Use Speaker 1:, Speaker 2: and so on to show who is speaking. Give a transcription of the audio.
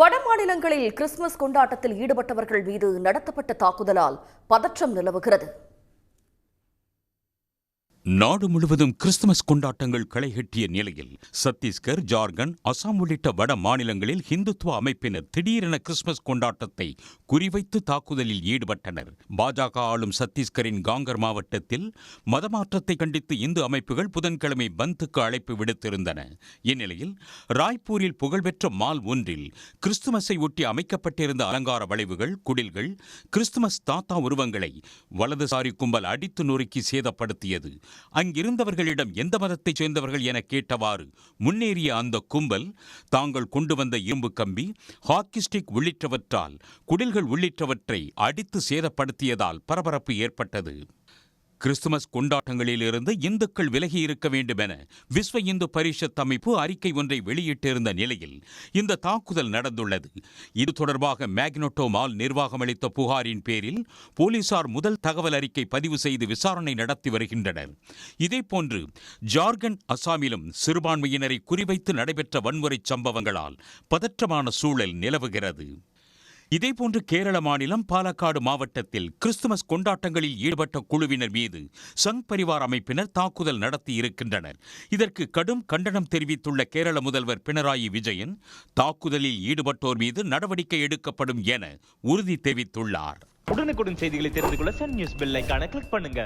Speaker 1: வட மாநிலங்களில் கிறிஸ்துமஸ் கொண்டாட்டத்தில் ஈடுபட்டவர்கள் மீது நடத்தப்பட்ட தாக்குதலால் பதற்றம் நிலவுகிறது.
Speaker 2: நாடு முழுவதும் கிறிஸ்துமஸ் கொண்டாட்டங்கள் களைகட்டிய நிலையில் சத்தீஸ்கர், ஜார்க்கண்ட், அசாம் உள்ளிட்ட வட மாநிலங்களில் இந்துத்துவ அமைப்பினர் திடீரென கிறிஸ்துமஸ் கொண்டாட்டத்தை குறிவைத்து தாக்குதலில் ஈடுபட்டனர். பாஜக ஆளும் சத்தீஸ்கரின் காங்கர் மாவட்டத்தில் மதமாற்றத்தை கண்டித்து இந்து அமைப்புகள் புதன்கிழமை பந்துக்கு அழைப்பு விடுத்திருந்தன. இந்நிலையில் ராய்ப்பூரில் புகழ்பெற்ற மால் ஒன்றில் கிறிஸ்துமஸை ஒட்டி அமைக்கப்பட்டிருந்த அலங்கார வளைவுகள், குடில்கள், கிறிஸ்துமஸ் தாத்தா உருவங்களை வலதுசாரி கும்பல் அடித்து நொறுக்கி சேதப்படுத்தியது. அங்கிருந்தவர்களிடம் எந்த மதத்தைச் சேர்ந்தவர்கள் என கேட்டவாறு முன்னேறிய அந்த கும்பல் தாங்கள் கொண்டு வந்த இரும்பு கம்பி, ஹாக்கி ஸ்டிக் உள்ளிட்டவற்றால் குடில்கள் உள்ளிட்டவற்றை அடித்து சேதப்படுத்தியதால் பரபரப்பு ஏற்பட்டது. கிறிஸ்துமஸ் கொண்டாட்டங்களிலிருந்து இந்துக்கள் விலகி இருக்க வேண்டும் என விஸ்வ இந்து பரிஷத் அமைப்பு அறிக்கை ஒன்றை வெளியிட்டிருந்த நிலையில் இந்த தாக்குதல் நடந்துள்ளது. இது தொடர்பாக மேக்னோட்டோ மால் நிர்வாகம் அளித்த புகாரின் பேரில் போலீசார் முதல் தகவல் அறிக்கை பதிவு செய்து விசாரணை நடத்தி வருகின்றனர். இதேபோன்று ஜார்க்கண்ட், அசாமிலும் சிறுபான்மையினரை குறிவைத்து நடைபெற்ற வன்முறை சம்பவங்களால் பதற்றமான சூழல் நிலவுகிறது. இதேபோன்று கேரள மாநிலம் பாலக்காடு மாவட்டத்தில் கிறிஸ்துமஸ் கொண்டாட்டங்களில் ஈடுபட்ட குழுவினர் மீது சங் பரிவார் அமைப்பினர் தாக்குதல் நடத்தி இருக்கின்றனர். இதற்கு கடும் கண்டனம் தெரிவித்துள்ள கேரள முதல்வர் பினராயி விஜயன் தாக்குதலில் ஈடுபட்டோர் மீது நடவடிக்கை எடுக்கப்படும் என உறுதி தெரிவித்துள்ளார்.
Speaker 3: உடனுக்குடன் செய்திகளை தெரிந்து கொள்ள சன் நியூஸ் பெல் ஐகானை கிளிக் பண்ணுங்க.